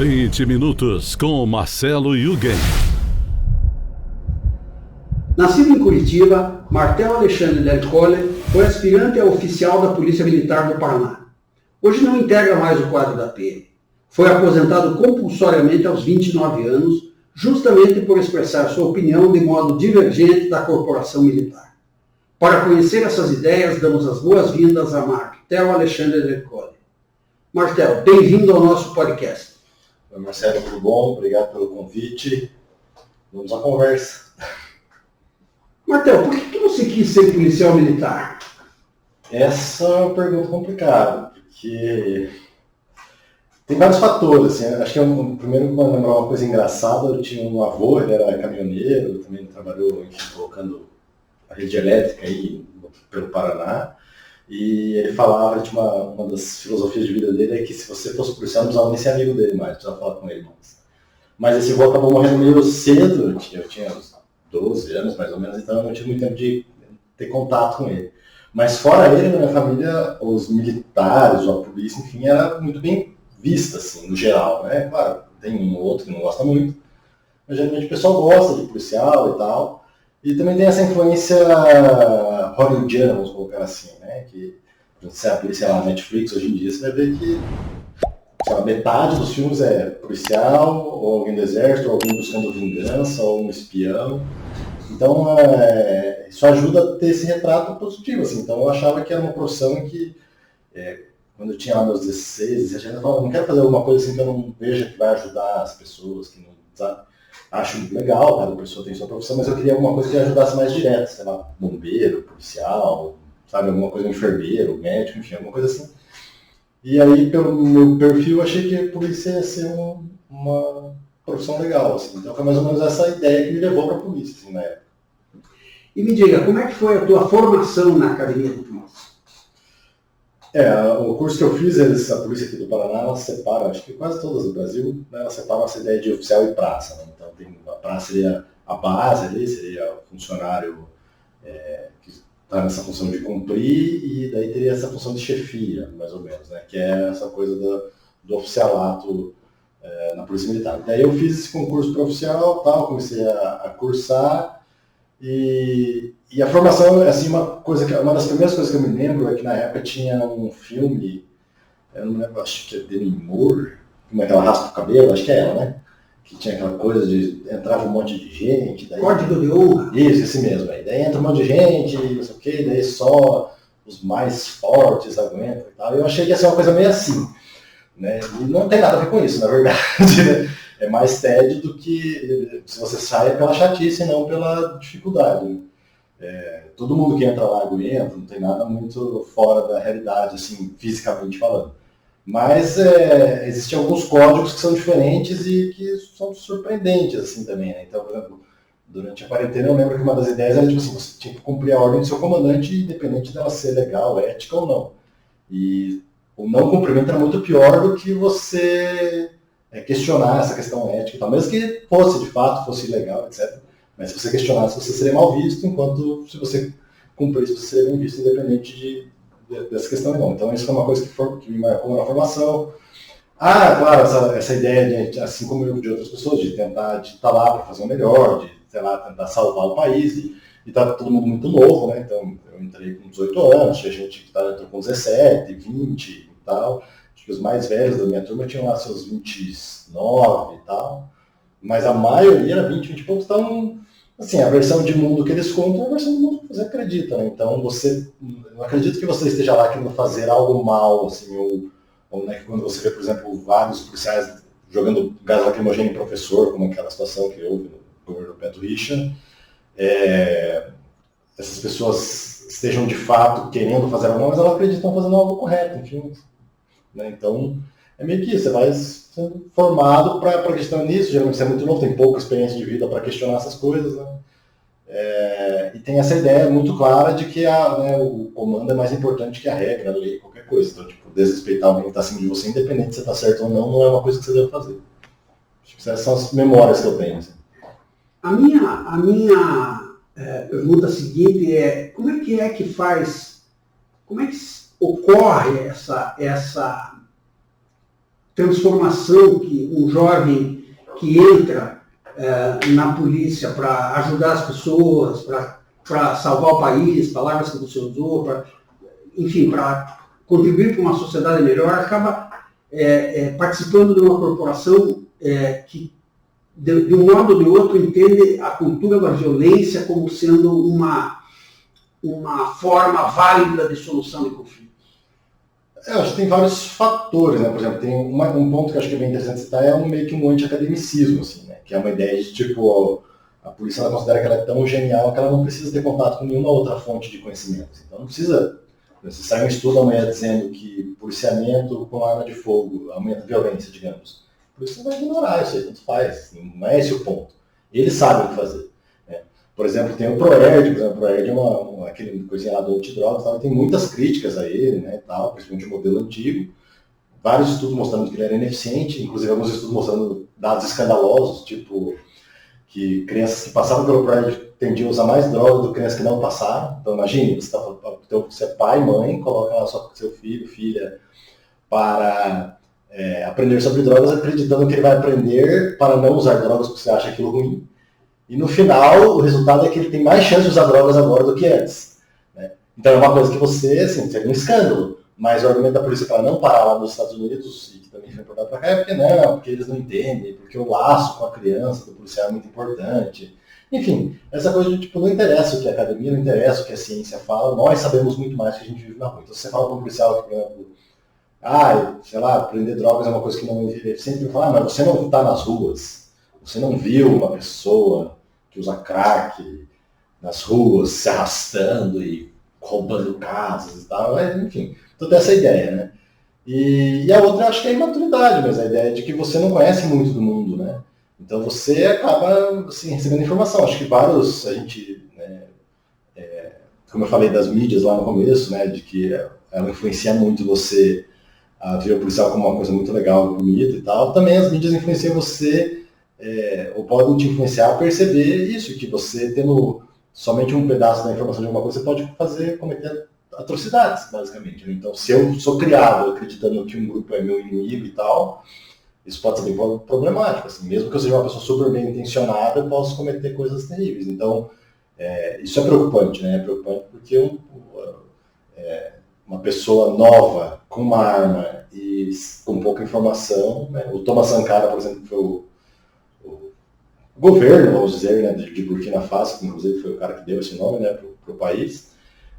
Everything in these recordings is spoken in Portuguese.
20 minutos com Marcelo Yugen. Nascido em Curitiba, Martel Alexandre Del Colle foi aspirante a oficial da Polícia Militar do Paraná. Hoje não integra mais o quadro da PM. Foi aposentado compulsoriamente aos 29 anos, justamente por expressar sua opinião de modo divergente da corporação militar. Para conhecer essas ideias, damos as boas-vindas a Martel Alexandre Del Colle. Martel, bem-vindo ao nosso podcast. Oi, Marcelo, tudo bom? Obrigado pelo convite. Vamos à conversa. Martel, por que você quis ser policial militar? Essa é uma pergunta complicada, porque tem vários fatores. Assim, acho que primeiro, para lembrar uma coisa engraçada, eu tinha um avô, ele era caminhoneiro, também trabalhou, enfim, colocando a rede elétrica aí pelo Paraná, e ele falava de uma das filosofias de vida dele é que se você fosse policial, não precisava nem ser amigo dele mais, precisava falar com ele mais. Mas esse avô acabou morrendo meio cedo, eu tinha uns 12 anos mais ou menos, então eu não tive muito tempo de ter contato com ele. Mas fora ele, na minha família, os militares, ou a polícia, enfim, era muito bem vista, assim, no geral, né? Claro, tem um ou outro que não gosta muito, mas geralmente o pessoal gosta de policial e tal. E também tem essa influência hollywoodiana, vamos colocar assim, né? Que se abrir, sei lá, a Netflix hoje em dia, você vai ver que sei lá, metade dos filmes é policial, ou alguém do exército, ou alguém buscando vingança, ou um espião. Então, isso ajuda a ter esse retrato positivo, assim. Então, eu achava que era uma profissão em que, quando eu tinha lá meus 16, 17 anos, eu falava, não quero fazer alguma coisa assim que eu não veja que vai ajudar as pessoas, que não, sabe? Acho muito legal, cada pessoa tem sua profissão, mas eu queria alguma coisa que ajudasse mais direto, sei lá, bombeiro, policial, sabe, alguma coisa, enfermeiro, médico, enfim, alguma coisa assim. E aí, pelo meu perfil, eu achei que a polícia ia ser uma profissão legal, assim. Então foi mais ou menos essa ideia que me levou para a polícia, assim, na época. E me diga, como é que foi a tua formação na Academia de Polícia? O curso que eu fiz, a polícia aqui do Paraná, ela separa, acho que quase todas do Brasil, né, ela separa essa ideia de oficial e praça, né? Então a praça seria a base ali, seria o funcionário que está nessa função de cumprir, e daí teria essa função de chefia, mais ou menos, né? Que é essa coisa do oficialato na Polícia Militar. Daí eu fiz esse concurso para oficial, tal, comecei a cursar, e a formação, assim, uma das primeiras coisas que eu me lembro é que na época tinha um filme, eu não lembro, acho que é Demi Moore, como é que ela raspa o cabelo, acho que é ela, né? Que tinha aquela coisa de entrava um monte de gente. Daí, Código de honra. Isso, esse mesmo aí. Daí entra um monte de gente, não sei o quê, daí só os mais fortes aguentam e tal. Eu achei que ia ser uma coisa meio assim, né? E não tem nada a ver com isso, na verdade, né? É mais tédio do que se você sai pela chatice e não pela dificuldade, né? Todo mundo que entra lá aguenta, não tem nada muito fora da realidade, assim, fisicamente falando. Mas existem alguns códigos que são diferentes e que são surpreendentes, assim, também, né? Então, por exemplo, durante a quarentena eu lembro que uma das ideias era, tipo assim, você tinha que cumprir a ordem do seu comandante, independente dela ser legal, ética ou não. E o não cumprimento era muito pior do que você questionar essa questão ética e tal, mesmo que fosse, de fato, fosse ilegal, etc. Mas se você questionasse, você seria mal visto, enquanto se você cumprisse, você seria bem visto, independente dessa questão não. Então isso foi uma coisa que me marcou na formação. Claro, essa ideia, de, assim como eu de outras pessoas, de tentar estar lá para fazer o melhor, de, sei lá, tentar salvar o país, e tá todo mundo muito novo, né? Então eu entrei com 18 anos, tinha gente que entrou com 17, 20 e tal. Acho que os mais velhos da minha turma tinham lá seus 29 e tal, mas a maioria era 20 e poucos. Então, assim, a versão de mundo que eles contam é a versão do mundo que você acredita, né? Então, eu não acredito que você esteja lá querendo fazer algo mal, assim, ou né, que quando você vê, por exemplo, vários policiais jogando gás lacrimogêneo em professor, como aquela situação que houve no governo Beto Richa, essas pessoas estejam de fato querendo fazer algo mal, mas elas acreditam fazendo algo correto, enfim. Né? Então, é meio que isso, você vai sendo formado para questionar nisso, geralmente você é muito novo, tem pouca experiência de vida para questionar essas coisas, né? E tem essa ideia muito clara de que o comando é mais importante que a regra, a lei, qualquer coisa. Então, tipo, desrespeitar alguém que está acima de você, independente se você está certo ou não é uma coisa que você deve fazer. Acho que essas são as memórias que eu tenho. Assim. A minha pergunta seguinte é, como é que ocorre transformação que um jovem que entra na polícia para ajudar as pessoas, para salvar o país, palavras que você usou, enfim, para contribuir para uma sociedade melhor, acaba participando de uma corporação que, de um modo ou de outro, entende a cultura da violência como sendo uma forma válida de solução de conflitos. Eu acho que tem vários fatores, né? Por exemplo, tem um ponto que eu acho que é bem interessante citar, é meio que um anti-academicismo, assim, né? Que é uma ideia de, tipo, a polícia ela considera que ela é tão genial que ela não precisa ter contato com nenhuma outra fonte de conhecimento. Então não precisa. Se sai um estudo amanhã dizendo que policiamento com arma de fogo aumenta a violência, digamos, a polícia vai ignorar isso aí, tanto faz, não é esse o ponto. Eles sabem o que fazer. Né? Por exemplo, tem o ProErd, o ProErd é aquele coisinha lá do antidrogas, tem muitas críticas a ele, né, tal, principalmente o modelo antigo, vários estudos mostrando que ele era ineficiente, inclusive alguns estudos mostrando dados escandalosos, tipo que crianças que passavam pelo ProErd tendiam a usar mais droga do que crianças que não passaram. Então imagine, você é pai, mãe, coloca lá seu filho, filha, para aprender sobre drogas, acreditando que ele vai aprender para não usar drogas porque você acha aquilo ruim. E no final, o resultado é que ele tem mais chance de usar drogas agora do que antes. Né? Então é uma coisa que você, assim, seria um escândalo. Mas o argumento da polícia para não parar lá nos Estados Unidos, e que também foi importado para cá, é porque eles não entendem, porque o laço com a criança do policial é muito importante. Enfim, essa coisa de, tipo, não interessa o que a academia, não interessa o que a ciência fala, nós sabemos muito mais que a gente vive na rua. Então, se você fala com um policial que, por exemplo, sei lá, prender drogas é uma coisa que não é eficiente, ele fala, mas você não está nas ruas, você não viu uma pessoa que usa crack nas ruas, se arrastando e roubando casas e tal, enfim, toda essa ideia, né? E a outra, eu acho que é a imaturidade, mas a ideia de que você não conhece muito do mundo, né? Então você acaba assim, recebendo informação. Acho que a gente, né, como eu falei das mídias lá no começo, né, de que ela influencia muito você a ver o policial como uma coisa muito legal, bonita e tal. Também as mídias influenciam você, ou podem te influenciar a perceber isso, que você tendo somente um pedaço da informação de alguma coisa, você pode cometer atrocidades, basicamente. Então, se eu sou criado acreditando que um grupo é meu inimigo e tal, isso pode ser bem problemático. Assim, mesmo que eu seja uma pessoa super bem intencionada, eu posso cometer coisas terríveis. Então, isso é preocupante, né? É preocupante porque uma pessoa nova, com uma arma e com pouca informação, né? O Thomas Sankara, por exemplo, foi o governo, vamos dizer, né, de Burkina Faso, que inclusive foi o cara que deu esse nome, né, para o país.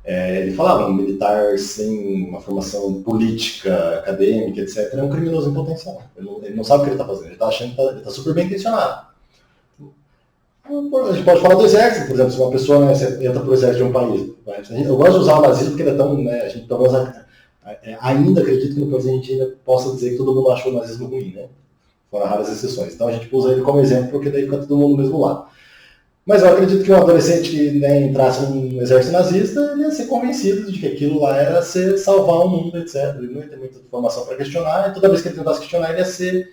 Ele falava, um militar sem uma formação política, acadêmica, etc., é um criminoso em potencial. Ele não sabe o que ele está fazendo, ele está achando que ele está super bem intencionado. A gente pode falar do exército, por exemplo, se uma pessoa, né, entra para o exército de um país. Eu gosto de usar o nazismo porque ele é tão, né, a gente pelo menos ainda acredito que no país a gente ainda possa dizer que todo mundo achou o nazismo ruim, né? Foram raras exceções. Então a gente usa ele como exemplo porque daí fica todo mundo do mesmo lado. Mas eu acredito que um adolescente que, né, entrasse no exército nazista, ele ia ser convencido de que aquilo lá era salvar o mundo, etc. Ele não ia ter muita informação para questionar, e toda vez que ele tentasse questionar, ele ia ser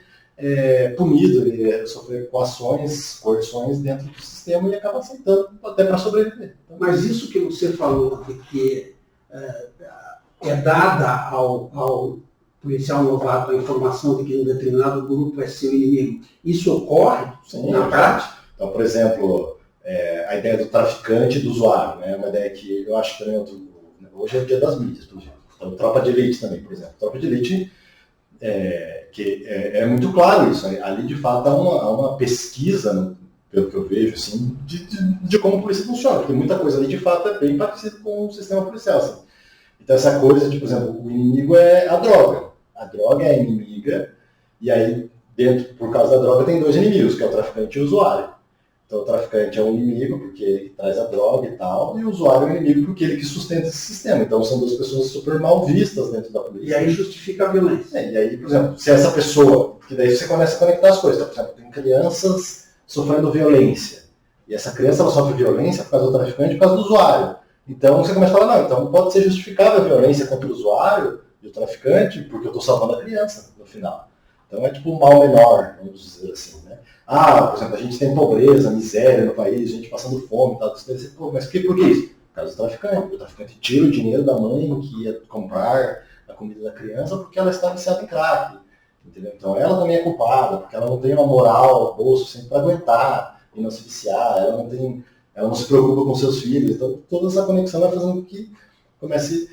punido, ele ia sofrer coerções dentro do sistema e acaba aceitando até para sobreviver. Então, mas isso que você falou, de que é dada ao policial novato a informação de que um determinado grupo é seu inimigo, isso ocorre na prática? Então, por exemplo, a ideia do traficante e do usuário, né? Uma ideia que eu acho que também hoje é o dia das mídias, por exemplo. Então, tropa de elite também, por exemplo. Tropa de elite, que é muito claro isso. Ali, de fato, há uma pesquisa, pelo que eu vejo, assim, de como a polícia funciona. Porque muita coisa ali, de fato, é bem parecido com o sistema policial. Assim. Então, essa coisa de, por exemplo, o inimigo é a droga. A droga é a inimiga, e aí, por causa da droga, tem dois inimigos, que é o traficante e o usuário. Então o traficante é um inimigo porque ele traz a droga e tal, e o usuário é um inimigo porque ele que sustenta esse sistema. Então são duas pessoas super mal vistas dentro da polícia. E aí justifica a violência. E aí, por exemplo, se essa pessoa, que daí você começa a conectar as coisas, então, por exemplo, tem crianças sofrendo violência, e essa criança ela sofre violência por causa do traficante e por causa do usuário. Então você começa a falar, não, então pode ser justificável a violência contra o usuário e o traficante, porque eu estou salvando a criança no final. Então é tipo um mal menor, vamos dizer assim, né? Por exemplo, a gente tem pobreza, miséria no país, gente passando fome e tal. Mas por que isso? Por causa do traficante. O traficante tira o dinheiro da mãe que ia comprar a comida da criança porque ela está viciada em crack. entendeu? Então ela também é culpada, porque ela não tem uma moral boa o suficiente para aguentar e não se viciar, ela não se preocupa com seus filhos, então toda essa conexão vai fazendo com que comece...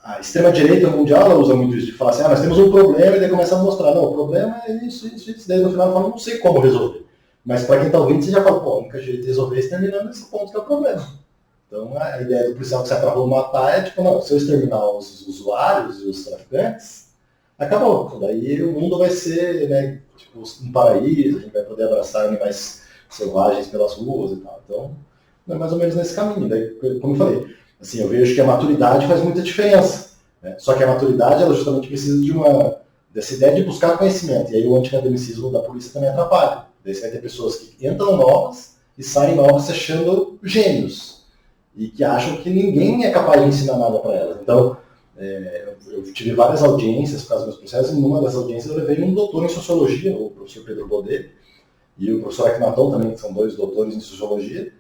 a extrema-direita mundial ela usa muito isso, de falar assim, nós temos um problema, e daí começa a mostrar, não, o problema é isso, daí no final ela fala, não sei como resolver. Mas para quem está ouvindo, você já fala, pô, a única jeito de resolver é exterminando esse ponto que é o problema. Então a ideia do policial que sai pra rua matar é tipo, não, se eu exterminar os usuários e os traficantes, acabou. Daí o mundo vai ser, né, tipo, um paraíso, a gente vai poder abraçar animais selvagens pelas ruas e tal. Então, é mais ou menos nesse caminho. Daí, como eu falei, assim, eu vejo que a maturidade faz muita diferença. Né? Só que a maturidade, ela justamente precisa dessa ideia de buscar conhecimento. E aí o anticademicismo da polícia também atrapalha. Daí você vai ter pessoas que entram novas e saem novas se achando gênios. E que acham que ninguém é capaz de ensinar nada para elas. Então, eu tive várias audiências por causa dos meus processos, e numa das audiências eu levei um doutor em sociologia, o professor Pedro Baudet, e o professor Akhenaton também, que são 2 doutores em sociologia.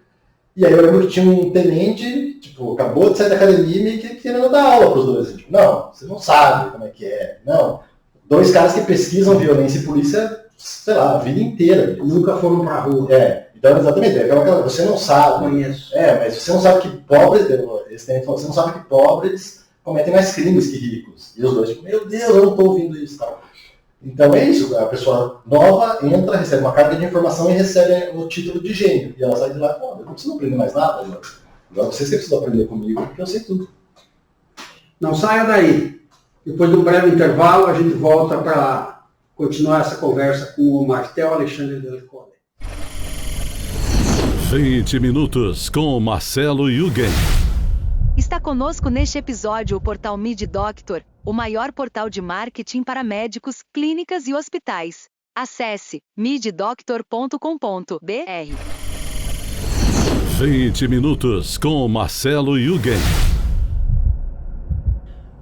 E aí eu lembro que tinha um tenente, tipo, acabou de sair da academia e querendo dar aula para os dois. Tipo, não, você não sabe como é que é. Não, 2 caras que pesquisam violência e polícia, sei lá, a vida inteira. Nunca foram para a rua. Então, exatamente, você não sabe. Conheço. Mas você não sabe que pobres, esse tenente falou, você não sabe que pobres cometem mais crimes que ricos. E os dois, tipo, meu Deus, eu não estou ouvindo isso. Tal. Então é isso, a pessoa nova entra, recebe uma carga de informação e recebe o título de gênio. E ela sai de lá e fala, eu não preciso aprender mais nada agora. Agora vocês que precisam aprender comigo, porque eu sei tudo. Não saia daí. Depois de um breve intervalo, a gente volta para continuar essa conversa com o Martel Alexandre Del Colle. 20 minutos com Marcelo Yugen. Está conosco neste episódio o portal MedDoctor, o maior portal de marketing para médicos, clínicas e hospitais. Acesse meddoctor.com.br. 20 minutos com Marcelo Yugen.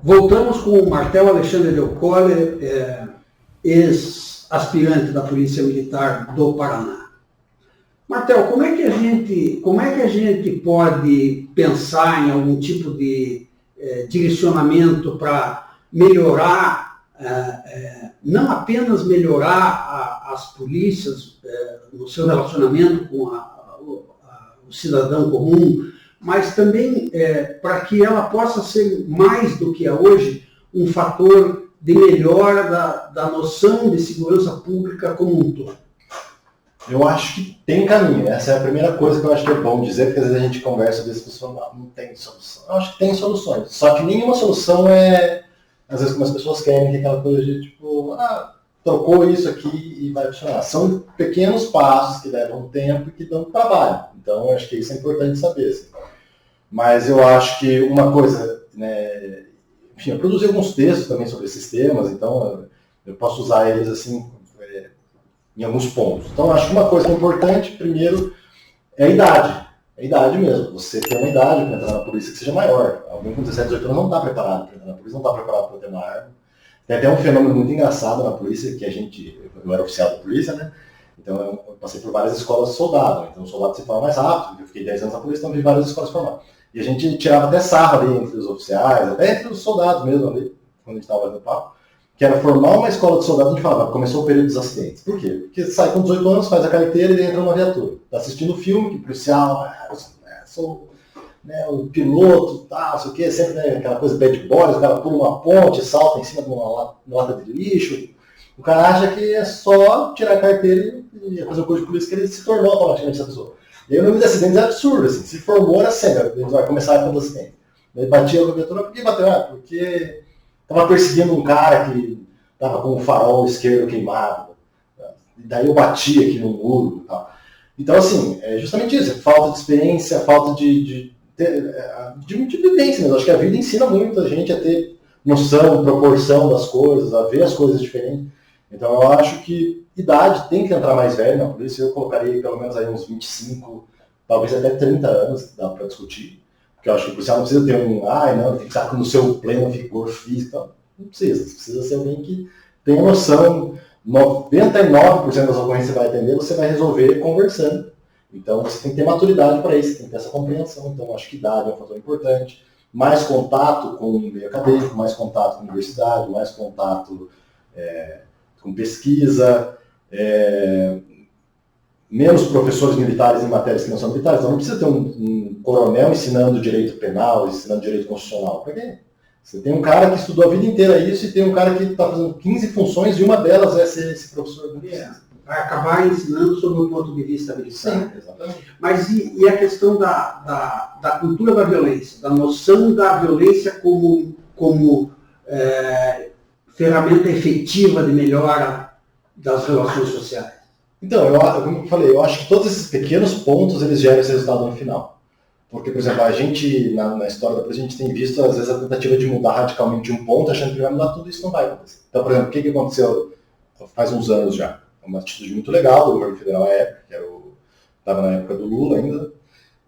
Voltamos com o Martel Alexandre Del Colle, ex-aspirante da Polícia Militar do Paraná. Martel, como é que a gente pode pensar em algum tipo de direcionamento para melhorar, não apenas melhorar as polícias no seu relacionamento com o cidadão comum, mas também para que ela possa ser mais do que é hoje um fator de melhora da noção de segurança pública como um todo? Eu acho que tem caminho. Essa é a primeira coisa que eu acho que é bom dizer, porque às vezes a gente conversa desse pessoal, não tem solução. Eu acho que tem soluções. Só que nenhuma solução às vezes, como as pessoas querem, que é aquela coisa de tipo, trocou isso aqui e vai funcionar. São pequenos passos que levam tempo e que dão trabalho. Então, eu acho que isso é importante saber. Assim. Mas eu acho que uma coisa, né, enfim, eu produzi alguns textos também sobre esses temas, então eu posso usar eles assim, em alguns pontos. Então, eu acho que uma coisa importante, primeiro, é a idade. É a idade mesmo. Você tem uma idade para entrar na polícia que seja maior. Alguém com 17, 18 anos não está preparado para entrar na polícia, não está preparado para ter uma arma. Tem até um fenômeno muito engraçado na polícia, que eu era oficial da polícia, né? Então, eu passei por várias escolas de soldado. Então, o soldado se forma mais rápido. Eu fiquei 10 anos na polícia, então vi várias escolas formadas. E a gente tirava até sarro ali entre os oficiais, até entre os soldados mesmo ali, quando a gente estava fazendo papo. Que era formar uma escola de soldado, a gente falava, começou o período dos acidentes. Por quê? Porque sai com 18 anos, faz a carteira e entra numa viatura. Está assistindo filme, que policial, sou o piloto, tal, sei o quê, sempre aquela coisa bad boys, o cara pula uma ponte, salta em cima de uma lata de lixo. O cara acha que é só tirar a carteira e fazer o curso de polícia que ele se tornou automaticamente essa pessoa. E aí o número de acidentes é absurdo, assim. Se formou era sempre, a gente vai começar a fazer acidente. Ele batia com a viatura, por que bateu? Porque estava perseguindo um cara que estava com o farol esquerdo queimado. E daí eu bati aqui no muro e tal. Então, assim, é justamente isso. Falta de experiência, falta de vivência mesmo. Acho que a vida ensina muito a gente a ter noção, proporção das coisas, a ver as coisas diferentes. Então, eu acho que idade tem que entrar mais velho na polícia. Eu colocaria pelo menos aí uns 25, talvez até 30 anos, dá para discutir. Porque eu acho que o policial não precisa ter tem que estar no seu pleno vigor físico. Não precisa. Você precisa ser alguém que tenha noção. 99% das ocorrências que você vai atender, você vai resolver conversando. Então, você tem que ter maturidade para isso, tem que ter essa compreensão. Então, acho que idade é um fator importante. Mais contato com o meio acadêmico, mais contato com a universidade, mais contato com pesquisa, menos professores militares em matérias que não são militares. Então não precisa ter um coronel ensinando direito penal, ensinando direito constitucional. Por quê? Você tem um cara que estudou a vida inteira isso e tem um cara que está fazendo 15 funções e uma delas é ser esse professor. Vai acabar ensinando sob o ponto de vista militar. Sim, exatamente. Mas e a questão da cultura da violência, da noção da violência como ferramenta efetiva de melhora das relações sociais? Então, como eu falei, eu acho que todos esses pequenos pontos eles geram esse resultado no final. Porque, por exemplo, a gente, na história da polícia, a gente tem visto, às vezes, a tentativa de mudar radicalmente um ponto, achando que vai mudar tudo, isso não vai acontecer. Então, por exemplo, o que aconteceu faz uns anos já? Uma atitude muito legal do governo federal à época, que estava na época do Lula ainda,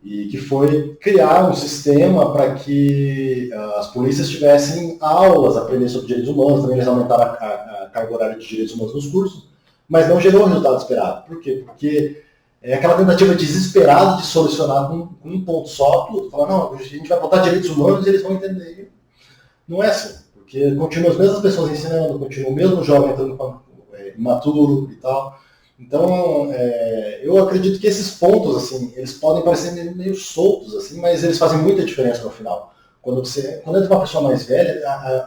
e que foi criar um sistema para que as polícias tivessem aulas, aprender sobre direitos humanos, também eles aumentaram a carga horária de direitos humanos nos cursos, mas não gerou o resultado esperado. Por quê? Porque é aquela tentativa desesperada de solucionar com um ponto só tudo. Falar, não, a gente vai botar direitos humanos e eles vão entender. Não é assim, porque continuam as mesmas pessoas ensinando, continua o mesmo jovem entrando imaturo e tal. Então, eu acredito que esses pontos, assim, eles podem parecer meio soltos, assim, mas eles fazem muita diferença no final. Quando entra uma pessoa mais velha,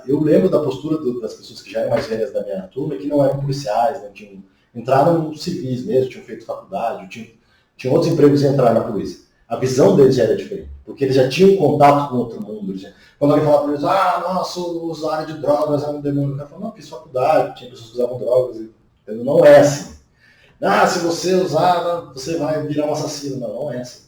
eu lembro da postura das pessoas que já eram mais velhas da minha turma, que não eram policiais, não tinham, entraram civis mesmo, tinham feito faculdade, tinham outros empregos e entraram na polícia. A visão deles já era diferente, porque eles já tinham contato com outro mundo. Quando alguém falava para eles, nossa, o usuário de drogas é um demônio, o cara falava, não, fiz faculdade, tinha pessoas que usavam drogas, então, não é assim. Se você usar, você vai virar um assassino. Não é assim.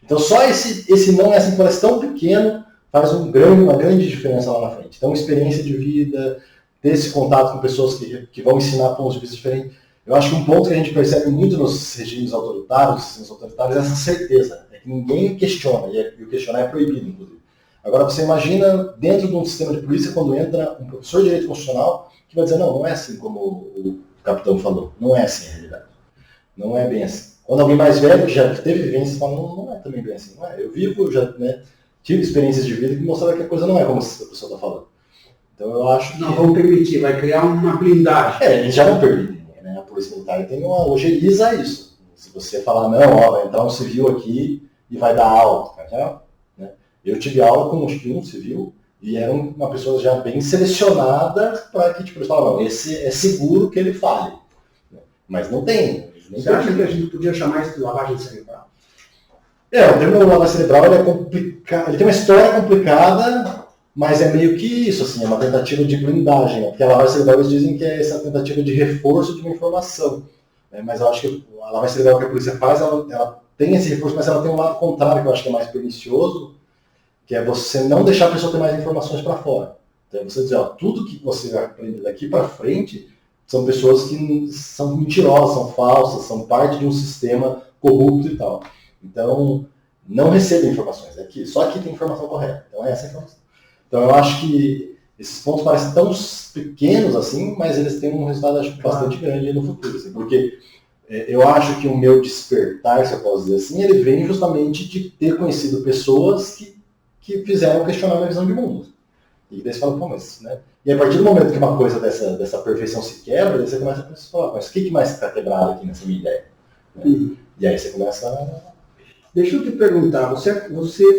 Então só esse não é assim, parece tão pequeno, faz uma grande diferença lá na frente. Então, experiência de vida, ter esse contato com pessoas que vão ensinar pontos de vista diferentes. Eu acho que um ponto que a gente percebe muito nos regimes autoritários, é essa certeza. É que ninguém questiona, e o questionar é proibido, inclusive. Agora, você imagina, dentro de um sistema de polícia, quando entra um professor de direito constitucional, que vai dizer, não é assim como o capitão falou. Não é assim a realidade. Não é bem assim. Quando alguém mais velho, que já teve vivência, fala, não é também bem assim. Não é. Eu tive experiências de vida que mostraram que a coisa não é como a pessoa está falando. Então eu acho que... Não vão permitir, vai criar uma blindagem. Eles já não permitem, né? A Polícia Militar tem ojeriza isso. Se você falar, vai entrar um civil aqui e vai dar aula. Né? Eu tive aula com um civil e era uma pessoa já bem selecionada para que eles falavam, esse é seguro que ele fale. Mas não tem. Você acha que a gente podia chamar isso de lavagem cerebral? O termo lavagem cerebral ele é complicado, ele tem uma história complicada, mas é meio que isso, assim, é uma tentativa de blindagem, né? Porque a lavagem cerebral eles dizem que é essa tentativa de reforço de uma informação. Né? Mas eu acho que a lavagem cerebral que a polícia faz, ela tem esse reforço, mas ela tem um lado contrário que eu acho que é mais pernicioso, que é você não deixar a pessoa ter mais informações para fora. Então você dizer, tudo que você vai aprender daqui para frente são pessoas que são mentirosas, são falsas, são parte de um sistema corrupto e tal. Então, não receba informações. Só aqui tem informação correta. Então, é essa a informação. Então, eu acho que esses pontos parecem tão pequenos assim, mas eles têm um resultado acho, bastante grande no futuro. Assim, porque eu acho que o meu despertar, se eu posso dizer assim, ele vem justamente de ter conhecido pessoas que fizeram questionar a minha visão de mundo. E daí você fala, mas... Né? E a partir do momento que uma coisa dessa perfeição se quebra, daí você começa a pensar, mas o que mais está quebrado aqui nessa minha ideia? Né? E aí você começa a... Deixa eu te perguntar, você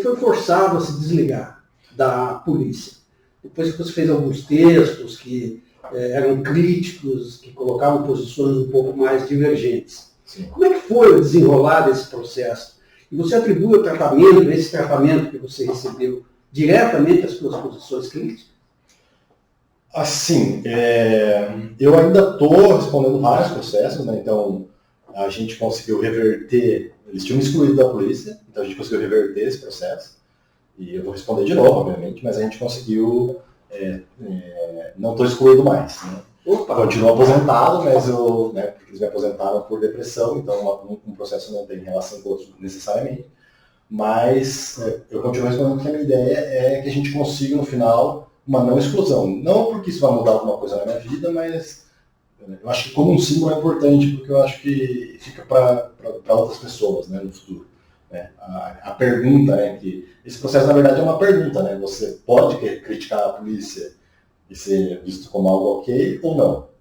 foi forçado a se desligar da polícia. Depois que você fez alguns textos que eram críticos, que colocavam posições um pouco mais divergentes. Sim. Como é que foi o desenrolar desse processo? E você atribui esse tratamento que você recebeu diretamente às suas posições críticas? Assim, eu ainda estou respondendo vários processos, né? Então a gente conseguiu reverter, eles tinham me excluído da polícia, então a gente conseguiu reverter esse processo, e eu vou responder de novo, obviamente, mas a gente conseguiu, não estou excluído mais. Né? Continuo aposentado, mas porque eles me aposentaram por depressão, então um processo não tem relação com o outro necessariamente, mas eu continuo respondendo que a minha ideia é que a gente consiga no final uma não exclusão. Não porque isso vai mudar alguma coisa na minha vida, mas eu acho que como um símbolo é importante, porque eu acho que fica para outras pessoas, né, no futuro. Né? A pergunta, né, que esse processo na verdade é uma pergunta, né? Você pode criticar a polícia e ser visto como algo ok ou não.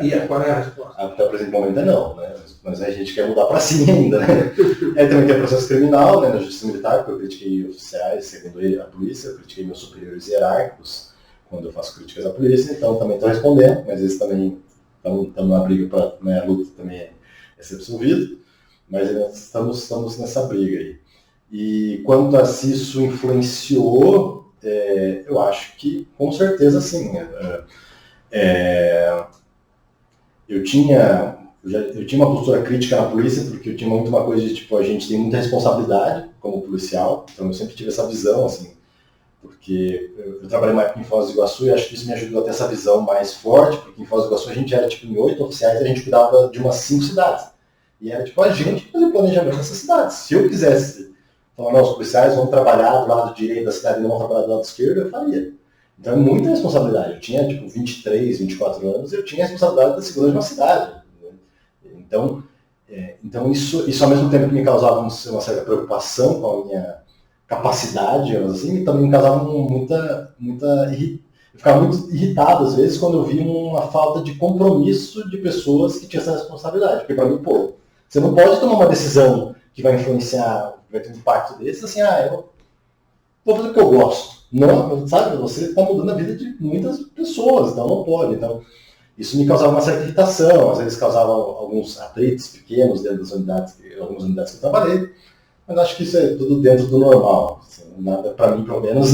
E qual é a resposta? Até o presente momento é não, né? Mas a gente quer mudar para sim ainda, né? Também tem o processo criminal, né, na justiça militar, porque eu critiquei oficiais, segundo a polícia, eu critiquei meus superiores hierárquicos quando eu faço críticas à polícia, então também estou respondendo, mas eles também estão na briga para, né, a luta também é ser absolvido, mas nós estamos nessa briga aí. E quanto a se isso influenciou, eu acho que com certeza sim. Eu tinha uma postura crítica na polícia, porque eu tinha muito uma coisa de, tipo, a gente tem muita responsabilidade como policial, então eu sempre tive essa visão, assim, porque eu trabalhei uma época em Foz do Iguaçu e acho que isso me ajudou a ter essa visão mais forte, porque em Foz do Iguaçu a gente era, tipo, em 8 oficiais e a gente cuidava de umas 5 cidades. E era, tipo, a gente fazer o planejamento dessas cidades. Se eu quisesse falar, não, os policiais vão trabalhar do lado direito da cidade e não vão trabalhar do lado esquerdo, eu faria. Então é muita responsabilidade. Eu tinha, tipo, 23, 24 anos, eu tinha a responsabilidade da segurança de uma cidade. Então isso ao mesmo tempo que me causava uma certa preocupação com a minha capacidade, assim, também me causava eu ficava muito irritado às vezes quando eu via uma falta de compromisso de pessoas que tinham essa responsabilidade. Porque para mim, pô, você não pode tomar uma decisão que vai influenciar, vai ter um impacto desse, assim, eu vou fazer o que eu gosto. Não, sabe, você está mudando a vida de muitas pessoas, então não pode. Então, isso me causava uma certa irritação, às vezes causava alguns atritos pequenos dentro das unidades, algumas unidades que eu trabalhei, mas acho que isso é tudo dentro do normal. Assim, nada, para mim, pelo menos,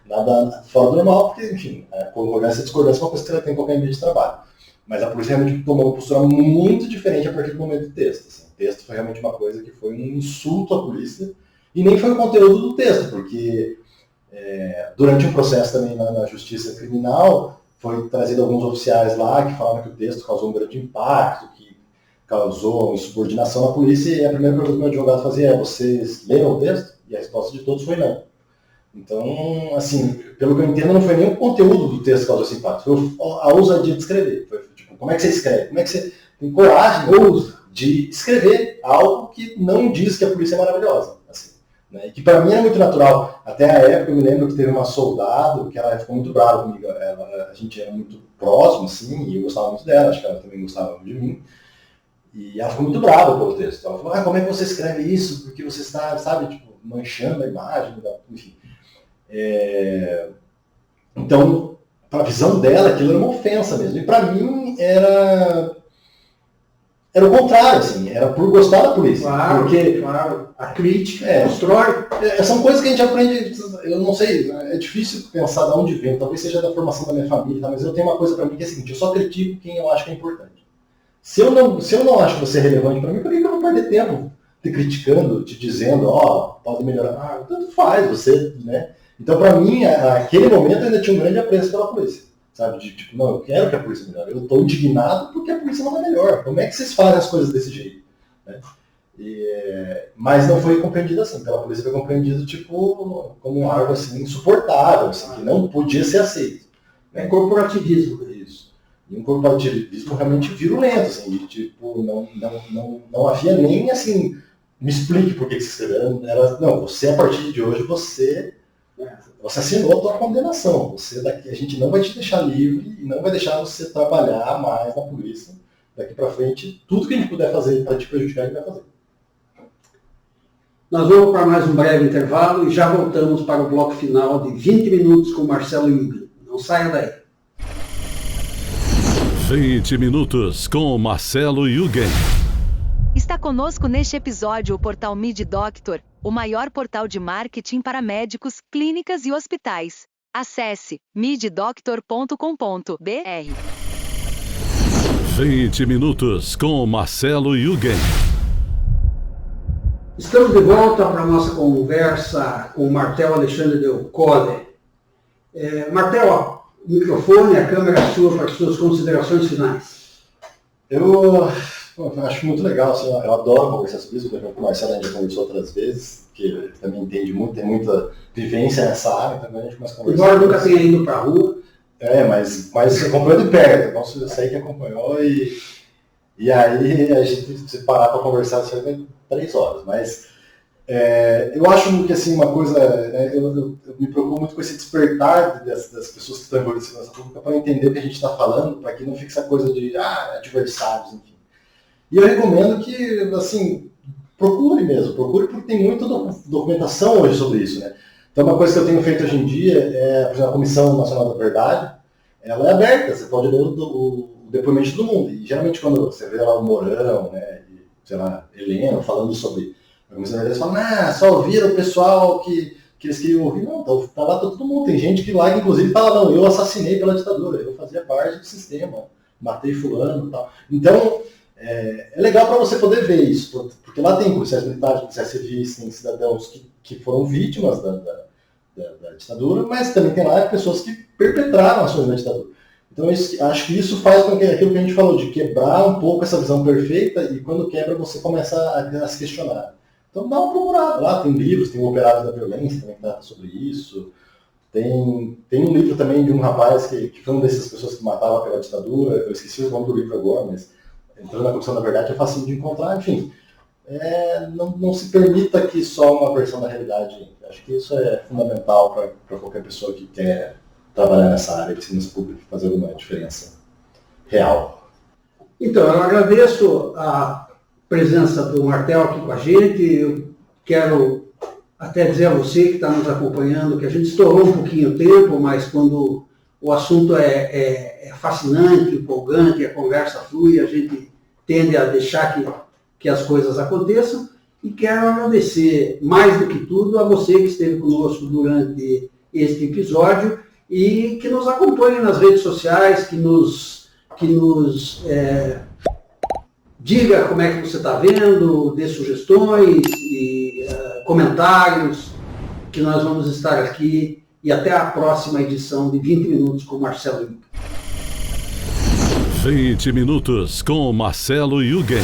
nada fora do normal, porque, enfim, a concordância e a discordância é uma coisa que ela tem em qualquer ambiente de trabalho. Mas a polícia realmente tomou uma postura muito diferente a partir do momento do texto. Assim. O texto foi realmente uma coisa que foi um insulto à polícia, e nem foi o conteúdo do texto, porque durante um processo também na justiça criminal, foi trazido alguns oficiais lá que falaram que o texto causou um grande impacto, que causou insubordinação na polícia, e a primeira pergunta que o meu advogado fazia é: vocês leram o texto? E a resposta de todos foi não. Então, assim, pelo que eu entendo, não foi nem o conteúdo do texto que causou esse impacto, foi a ousadia de escrever. Foi tipo, como é que você escreve? Como é que você tem coragem de escrever algo que não diz que a polícia é maravilhosa? Assim, né? E que para mim era muito natural. Até a época eu me lembro que teve uma soldado que ela ficou muito brava comigo. A gente era muito próximo, assim, e eu gostava muito dela, acho que ela também gostava de mim. E ela ficou muito brava pelo texto. Ela falou: como é que você escreve isso? Porque você está, sabe, tipo, manchando a imagem, enfim. Então, para a visão dela, aquilo era uma ofensa mesmo. E para mim era o contrário, assim, era por gostar da polícia. Claro, a crítica constrói. São coisas que a gente aprende, eu não sei, é difícil pensar de onde vem, talvez seja da formação da minha família, tá? Mas eu tenho uma coisa para mim que é a seguinte: eu só critico quem eu acho que é importante. Se eu não acho você relevante para mim, por que eu vou perder tempo te criticando, te dizendo, pode melhorar? Tanto faz, você, né? Então, para mim, naquele momento, eu ainda tinha um grande apreço pela polícia. Sabe? De tipo, não, eu quero que a polícia melhore. Eu estou indignado porque a polícia não é melhor. Como é que vocês fazem as coisas desse jeito? Né? Mas não foi compreendido assim. Pela polícia foi compreendido tipo, como algo assim, insuportável, assim, que não podia ser aceito. É corporativismo. Isso. E um corporativismo realmente virulento, assim, de tipo, não havia nem assim, me explique por que você escreveu. Não, você a partir de hoje, você assinou a tua condenação. A gente não vai te deixar livre e não vai deixar você trabalhar mais na polícia. Daqui para frente, tudo que a gente puder fazer para te prejudicar, a gente vai fazer. Nós vamos para mais um breve intervalo e já voltamos para o bloco final de 20 minutos com Marcelo Yugen. Não saia daí. 20 minutos com Marcelo Yugen. Está conosco neste episódio o portal MidDoctor, o maior portal de marketing para médicos, clínicas e hospitais. Acesse middoctor.com.br. 20 minutos com Marcelo Yugen. Estamos de volta para a nossa conversa com o Martel Alexandre Del Colle. Martel, o microfone, a câmera é sua para as suas considerações finais. Eu acho muito legal, assim, eu adoro conversar sobre isso, porque o Marcelo a gente já conversou outras vezes, que ele também entende muito, tem muita vivência nessa área, também a gente começa a conversar. Embora nunca tenha ido para a rua. Mas acompanhou de perto, então eu sei que acompanhou e aí a gente se parar para conversar, isso vai 3 horas, mas Eu acho que assim, uma coisa, né, eu me preocupo muito com esse despertar das pessoas que estão envolvidas em segurança pública para entender o que a gente está falando, para que não fique essa coisa de adversários, enfim. E eu recomendo que, assim, procure porque tem muita documentação hoje sobre isso, né? Então uma coisa que eu tenho feito hoje em dia por exemplo, a Comissão Nacional da Verdade, ela é aberta, você pode ler o depoimento de todo mundo. E geralmente quando você vê lá o Mourão, né, e, sei lá, Helena falando sobre a Comissão da Verdade, eles falam, só ouviram o pessoal que eles queriam ouvir. Não, tá lá todo mundo. Tem gente que lá, inclusive, fala, não, eu assassinei pela ditadura, eu fazia parte do sistema, matei fulano e tal. Então, é legal para você poder ver isso, porque lá tem policiais militares, policiais civis, tem cidadãos que foram vítimas da ditadura, mas também tem lá pessoas que perpetraram ações da ditadura. Então acho que isso faz com que aquilo que a gente falou, de quebrar um pouco essa visão perfeita, e quando quebra você começa a se questionar. Então dá uma procurada lá, tem livros, tem o Operários da Violência também que trata sobre isso, tem um livro também de um rapaz que foi uma dessas pessoas que matava pela ditadura, eu esqueci o nome do livro agora, mas entrando na Comissão da Verdade é fácil de encontrar, enfim. Não se permita que só uma versão da realidade. Acho que isso é fundamental para qualquer pessoa que quer trabalhar nessa área de segurança pública e fazer alguma diferença real. Então, eu agradeço a presença do Martel aqui com a gente. Eu quero até dizer a você que está nos acompanhando que a gente estourou um pouquinho o tempo, mas quando o assunto é fascinante, empolgante, a conversa flui, a gente tende a deixar que as coisas aconteçam. E quero agradecer, mais do que tudo, a você que esteve conosco durante este episódio e que nos acompanhe nas redes sociais, que nos diga como é que você está vendo, dê sugestões e comentários, que nós vamos estar aqui. E até a próxima edição de 20 Minutos com Marcelo Yugen. 20 Minutos com Marcelo Yugen.